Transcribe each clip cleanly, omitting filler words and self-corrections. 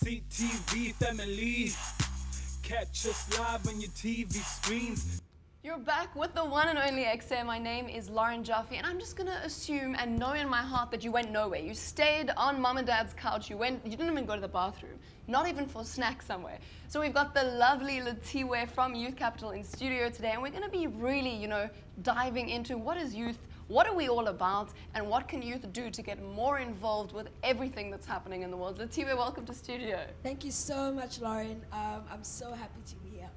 CTV family. Catch us live on your TV screens. You're back with the one and only Ekse. My name is Lauren Jaffe, and I'm just gonna assume and know in my heart that you went nowhere. You stayed on mom and dad's couch. You didn't even go to the bathroom, not even for snacks somewhere. So we've got the lovely Lethiwe from Youth Capital in studio today, and we're gonna be really, diving into what is youth, what are we all about, and what can youth do to get more involved with everything that's happening in the world. Lethiwe, welcome to studio. Thank you so much, Lauren. I'm so happy to be here.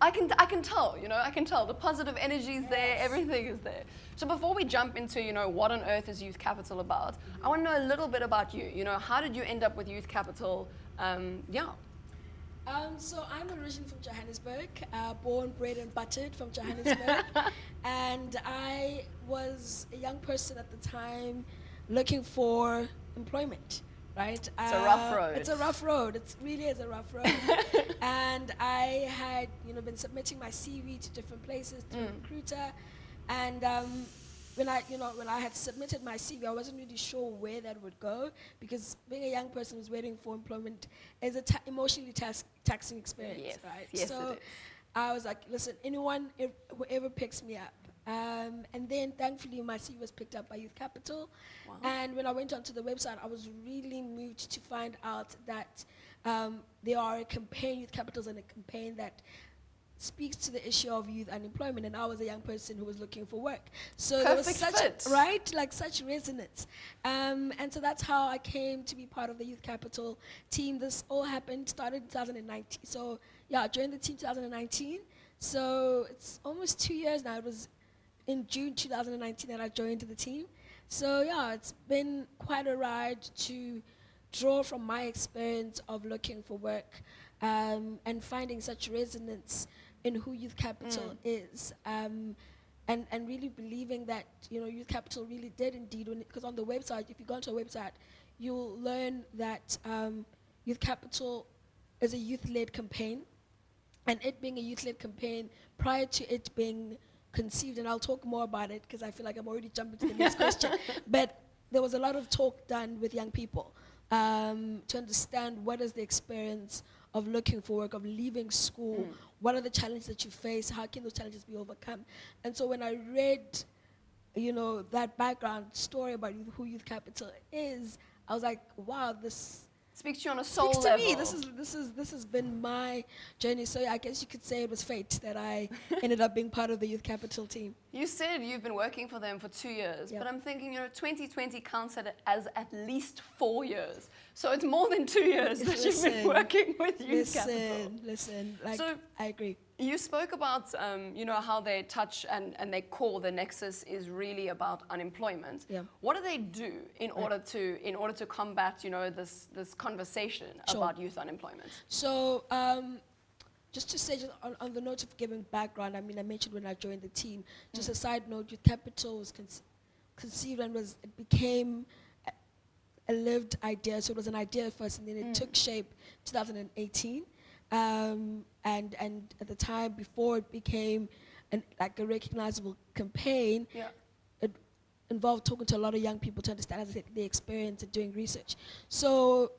I can tell, I can tell. The positive energy is there, everything is there. So before we jump into, what on earth is Youth Capital about, I want to know a little bit about you. How did you end up with Youth Capital? So I'm originally from Johannesburg, born, bred and buttered from Johannesburg. And I was a young person at the time looking for employment. Right? It's a rough road. It's a rough road. It really is a rough road. And I had, been submitting my CV to different places through a recruiter. And when I had submitted my CV, I wasn't really sure where that would go, because being a young person who's waiting for employment is a emotionally taxing experience, yes. right? Yes, so it is. I was like, listen, whoever picks me up. And then thankfully my CV was picked up by Youth Capital. Wow. And when I went onto the website, I was really moved to find out that they are a campaign, Youth Capital's and a campaign that speaks to the issue of youth unemployment, and I was a young person who was looking for work. So there was Perfect such fit. right, like such resonance. And so that's how I came to be part of the Youth Capital team. This all started in 2019. So yeah, I joined the team 2019. So it's almost 2 years now. It was in June 2019 that I joined the team. So yeah, it's been quite a ride to draw from my experience of looking for work and finding such resonance in who Youth Capital is, and really believing that Youth Capital really did indeed, because on the website, if you go onto a website, you'll learn that Youth Capital is a youth-led campaign, and it being a youth-led campaign, prior to it being conceived, and I'll talk more about it because I feel like I'm already jumping to the next question, but there was a lot of talk done with young people to understand what is the experience of looking for work, of leaving school, what are the challenges that you face, how can those challenges be overcome. And so when I read that background story about who Youth Capital is, I was like, wow, this Speaks to you on a soul speaks to level. me. This has been my journey. So I guess you could say it was fate that I ended up being part of the Youth Capital team. You said you've been working for them for 2 years, Yep. but I'm thinking, 2020 counts as at least 4 years. So it's more than 2 years that you've been working with Youth Capital. Listen, So- I agree. You spoke about, how they touch and their core, the nexus is really about unemployment. Yeah. What do they do in order to combat, this conversation Sure. about youth unemployment? So just to say, on the note of giving background, I mentioned when I joined the team, just a side note, Youth Capital was conceived and it became a lived idea. So it was an idea first, and then it took shape 2018. And at the time before it became a recognizable campaign, it involved talking to a lot of young people to understand, as I said, their experience and doing research. So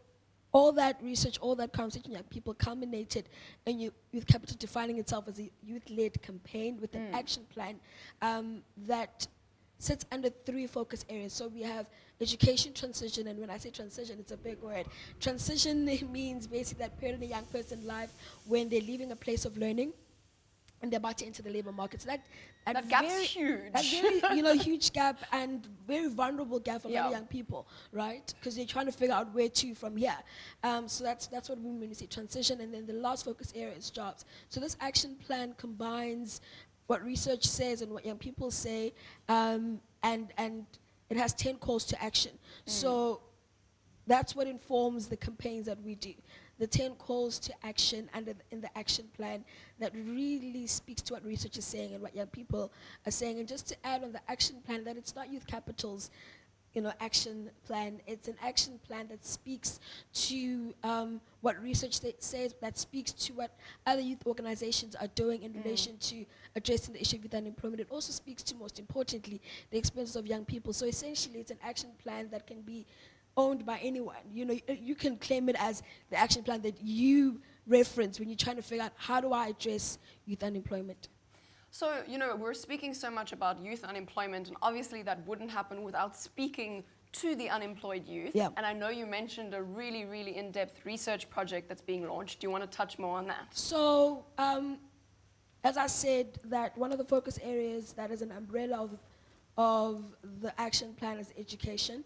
all that research, all that conversation, young people culminated in Youth Capital defining itself as a youth-led campaign with an action plan that sits under 3 focus areas. So we have education, transition, and when I say transition, it's a big word. Transition means basically that period in a young person's life when they're leaving a place of learning and they're about to enter the labor market. So That gap's huge. That very huge gap, and very vulnerable gap for a lot of Yeah. young people, right? Because they're trying to figure out where to from here. So that's what we mean when we say transition. And then the last focus area is jobs. So this action plan combines what research says and what young people say, and it has 10 calls to action. So that's what informs the campaigns that we do. The 10 calls to action in the action plan that really speaks to what research is saying and what young people are saying. And just to add on the action plan, that it's not Youth Capital's action plan. It's an action plan that speaks to what research says, that speaks to what other youth organizations are doing in relation to addressing the issue of youth unemployment. It also speaks to, most importantly, the experiences of young people. So essentially, it's an action plan that can be owned by anyone. You can claim it as the action plan that you reference when you're trying to figure out how do I address youth unemployment. So, we're speaking so much about youth unemployment, and obviously that wouldn't happen without speaking to the unemployed youth. Yeah. And I know you mentioned a really, really in-depth research project that's being launched. Do you want to touch more on that? So, as I said, that one of the focus areas that is an umbrella of the action plan is education.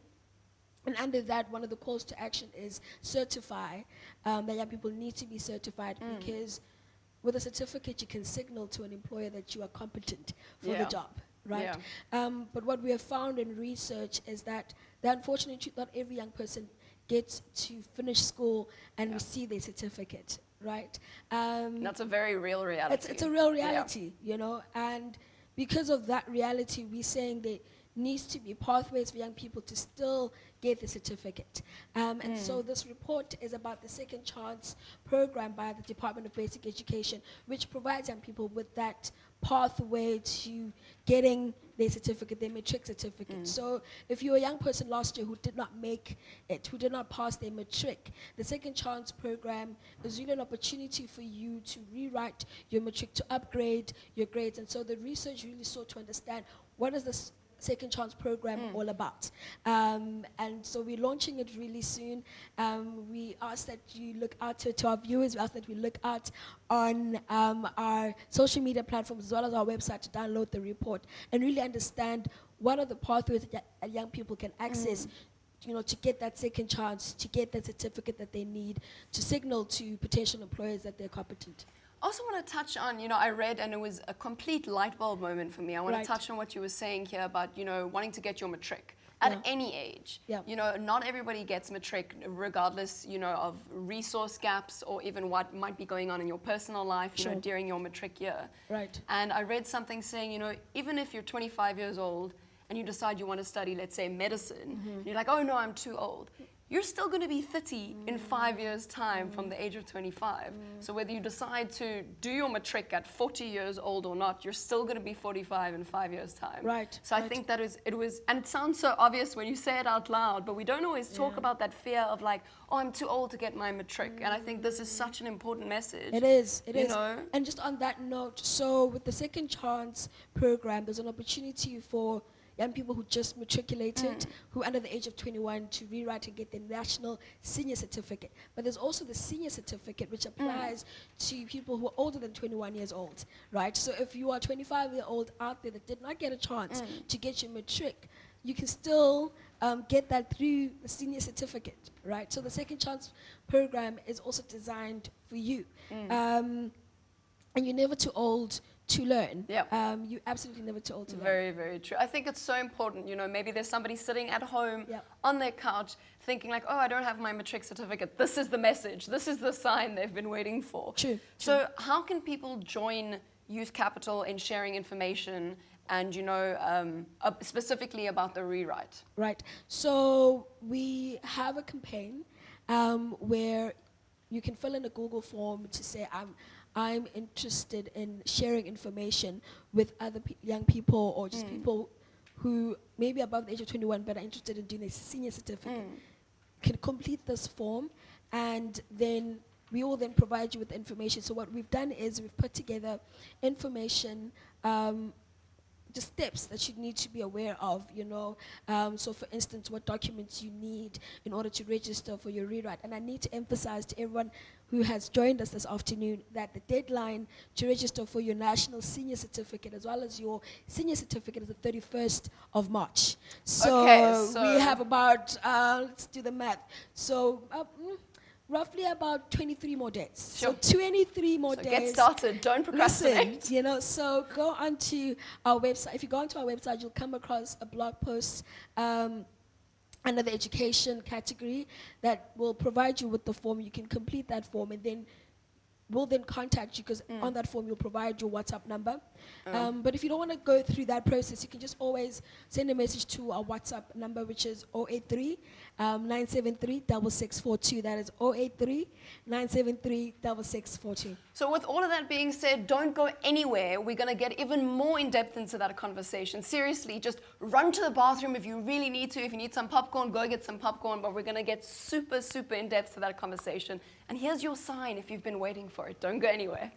And under that, one of the calls to action is certify, that young people need to be certified because with a certificate, you can signal to an employer that you are competent for the job, right? But what we have found in research is that the unfortunate truth, not every young person gets to finish school and receive their certificate, right? That's a very real reality. It's a real reality, and because of that reality, we're saying there needs to be pathways for young people to still get the certificate. And so this report is about the Second Chance program by the Department of Basic Education, which provides young people with that pathway to getting their certificate, their matric certificate. So if you're a young person last year who did not make it, who did not pass their matric, the Second Chance program is really an opportunity for you to rewrite your matric, to upgrade your grades. And so the research really sought to understand what is this Second Chance program all about. And so we're launching it really soon. We ask that you look out to our viewers, we ask that we look out on our social media platforms as well as our website to download the report and really understand what are the pathways that young people can access to get that second chance, to get that certificate that they need, to signal to potential employers that they're competent. I also want to touch on, I read and it was a complete light bulb moment for me. I want to touch on what you were saying here about, wanting to get your matric at any age. Not everybody gets matric regardless, of resource gaps or even what might be going on in your personal life, during your matric year. And I read something saying, even if you're 25 years old and you decide you want to study, let's say, medicine, you're like, oh no, I'm too old. You're still going to be 30 in 5 years' time from the age of 25. So whether you decide to do your matric at 40 years old or not, you're still going to be 45 in 5 years' time. So I think that it was, and it sounds so obvious when you say it out loud, but we don't always talk about that fear of like, oh, I'm too old to get my matric. And I think this is such an important message. It is. And just on that note, so with the Second Chance program, there's an opportunity for young people who just matriculated, who are under the age of 21, to rewrite and get their national senior certificate. But there's also the senior certificate, which applies to people who are older than 21 years old, right? So if you are 25-year-old out there that did not get a chance to get your matric, you can still get that through the senior certificate, right? So the Second Chance program is also designed for you. And you're never too old to learn. You're absolutely never too old to learn. Very, very true. I think it's so important, maybe there's somebody sitting at home on their couch thinking like, oh, I don't have my matric certificate. This is the message. This is the sign they've been waiting for. So how can people join Youth Capital in sharing information and, specifically about the rewrite? Right. So we have a campaign where you can fill in a Google form to say, I'm interested in sharing information with other young people or just people who may be above the age of 21 but are interested in doing a senior certificate. Can complete this form and then we will then provide you with information. So what we've done is we've put together information, the steps that you need to be aware of, so for instance, what documents you need in order to register for your rewrite. And I need to emphasize to everyone who has joined us this afternoon that the deadline to register for your national senior certificate as well as your senior certificate is the 31st of March. So we have about, let's do the math. So roughly about 23 more days. So 23 more days. Get started. Don't procrastinate. Listen, so go onto our website. If you go onto our website, you'll come across a blog post under the education category that will provide you with the form. You can complete that form and then will then contact you because on that form you'll provide your WhatsApp number. But if you don't want to go through that process, you can just always send a message to our WhatsApp number, which is 083 973 6642. That is 083 973 6642. So with all of that being said, don't go anywhere. We're going to get even more in depth into that conversation. Seriously, just run to the bathroom if you really need to. If you need some popcorn, go get some popcorn. But we're going to get super, super in depth to that conversation. And here's your sign if you've been waiting for it. Don't go anywhere.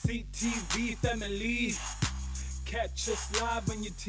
CTV family, catch us live on your TV.